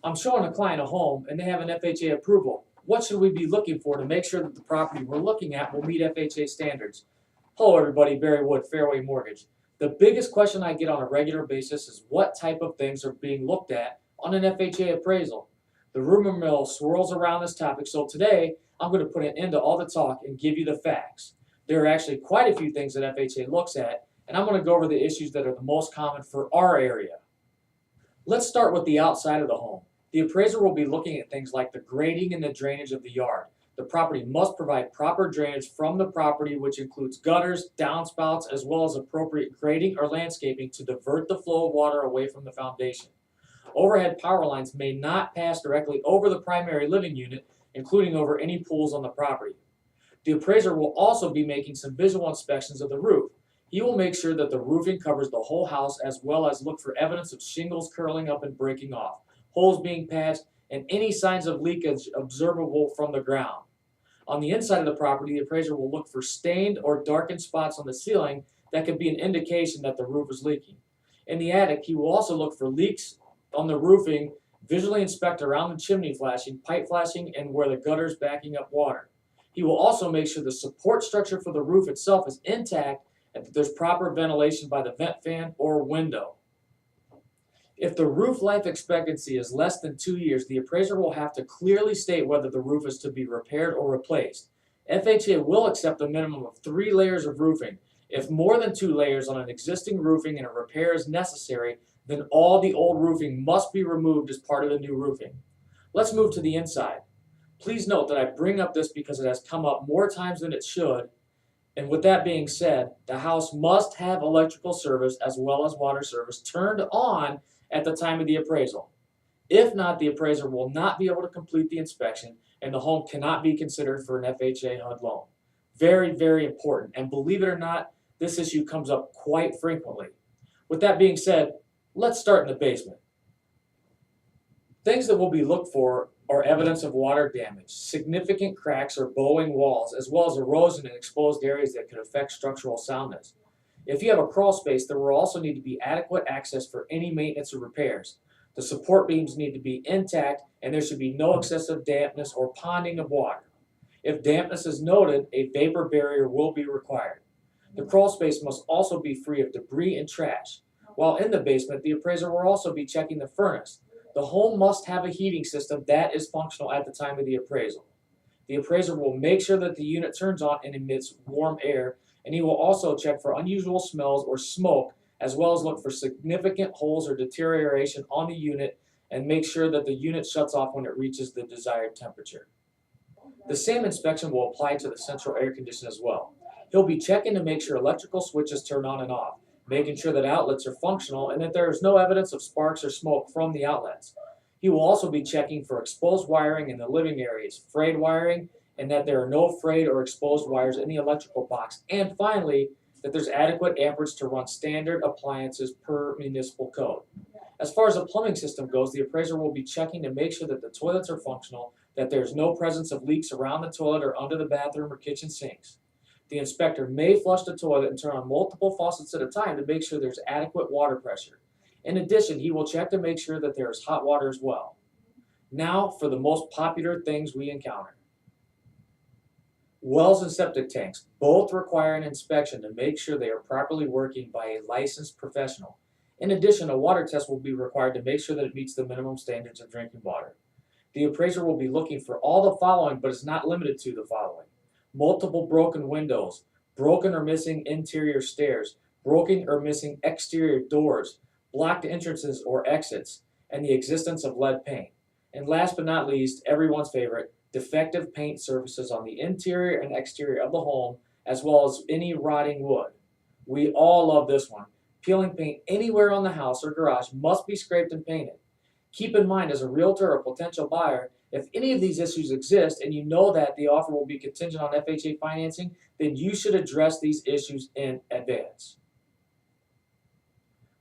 I'm showing a client a home and they have an FHA approval. What should we be looking for to make sure that the property we're looking at will meet FHA standards? Hello everybody, Barry Wood, Fairway Mortgage. The biggest question I get on a regular basis is what type of things are being looked at on an FHA appraisal. The rumor mill swirls around this topic, so today I'm going to put an end to all the talk and give you the facts. There are actually quite a few things that FHA looks at, and I'm going to go over the issues that are the most common for our area. Let's start with the outside of the home. The appraiser will be looking at things like the grading and the drainage of the yard. The property must provide proper drainage from the property, which includes gutters, downspouts, as well as appropriate grading or landscaping to divert the flow of water away from the foundation. Overhead power lines may not pass directly over the primary living unit, including over any pools on the property. The appraiser will also be making some visual inspections of the roof. He will make sure that the roofing covers the whole house, as well as look for evidence of shingles curling up and breaking off, holes being patched, and any signs of leakage observable from the ground. On the inside of the property, the appraiser will look for stained or darkened spots on the ceiling that could be an indication that the roof is leaking. In the attic, he will also look for leaks on the roofing, visually inspect around the chimney flashing, pipe flashing, and where the gutter is backing up water. He will also make sure the support structure for the roof itself is intact and that there's proper ventilation by the vent fan or window. If the roof life expectancy is less than 2 years, the appraiser will have to clearly state whether the roof is to be repaired or replaced. FHA will accept a minimum of 3 layers of roofing. If more than 2 layers on an existing roofing and a repair is necessary, then all the old roofing must be removed as part of the new roofing. Let's move to the inside. Please note that I bring up this because it has come up more times than it should. And with that being said, the house must have electrical service as well as water service turned on at the time of the appraisal. If not, the appraiser will not be able to complete the inspection and the home cannot be considered for an FHA HUD loan. Very, very important. And believe it or not, this issue comes up quite frequently. With that being said, let's start in the basement. Things that will be looked for are evidence of water damage, significant cracks or bowing walls, as well as erosion in exposed areas that could affect structural soundness. If you have a crawl space, there will also need to be adequate access for any maintenance or repairs. The support beams need to be intact and there should be no excessive dampness or ponding of water. If dampness is noted, a vapor barrier will be required. The crawl space must also be free of debris and trash. While in the basement, the appraiser will also be checking the furnace. The home must have a heating system that is functional at the time of the appraisal. The appraiser will make sure that the unit turns on and emits warm air, and he will also check for unusual smells or smoke, as well as look for significant holes or deterioration on the unit and make sure that the unit shuts off when it reaches the desired temperature. The same inspection will apply to the central air conditioner as well. He'll be checking to make sure electrical switches turn on and off, making sure that outlets are functional and that there is no evidence of sparks or smoke from the outlets. He will also be checking for exposed wiring in the living areas, frayed wiring, and that there are no frayed or exposed wires in the electrical box. And finally, that there's adequate amperage to run standard appliances per municipal code. As far as the plumbing system goes, the appraiser will be checking to make sure that the toilets are functional, that there's no presence of leaks around the toilet or under the bathroom or kitchen sinks. The inspector may flush the toilet and turn on multiple faucets at a time to make sure there's adequate water pressure. In addition, he will check to make sure that there is hot water as well. Now for the most popular things we encounter. Wells and septic tanks both require an inspection to make sure they are properly working by a licensed professional. In addition, a water test will be required to make sure that it meets the minimum standards of drinking water. The appraiser will be looking for all the following, but is not limited to the following: multiple broken windows, broken or missing interior stairs, broken or missing exterior doors, blocked entrances or exits, and the existence of lead paint. And last but not least, everyone's favorite, defective paint surfaces on the interior and exterior of the home, as well as any rotting wood. We all love this one. Peeling paint anywhere on the house or garage must be scraped and painted. Keep in mind, as a realtor or potential buyer, if any of these issues exist and you know that the offer will be contingent on FHA financing, then you should address these issues in advance.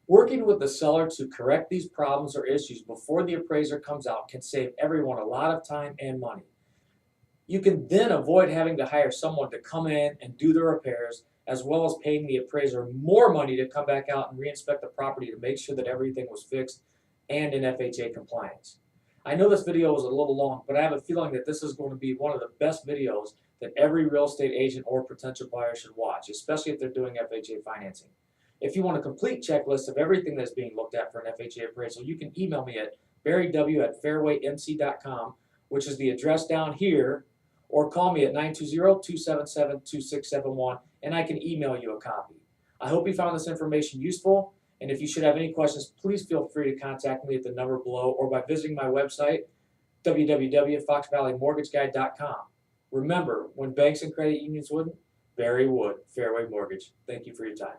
Working with the seller to correct these problems or issues before the appraiser comes out can save everyone a lot of time and money. You can then avoid having to hire someone to come in and do the repairs, as well as paying the appraiser more money to come back out and re-inspect the property to make sure that everything was fixed and in FHA compliance. I know this video was a little long, but I have a feeling that this is going to be one of the best videos that every real estate agent or potential buyer should watch, especially if they're doing FHA financing. If you want a complete checklist of everything that's being looked at for an FHA appraisal, you can email me at barryw@fairwaymc.com, which is the address down here, or call me at 920-277-2671, and I can email you a copy. I hope you found this information useful, and if you should have any questions, please feel free to contact me at the number below or by visiting my website, www.foxvalleymortgageguide.com. Remember, when banks and credit unions wouldn't, Barry would. Fairway Mortgage. Thank you for your time.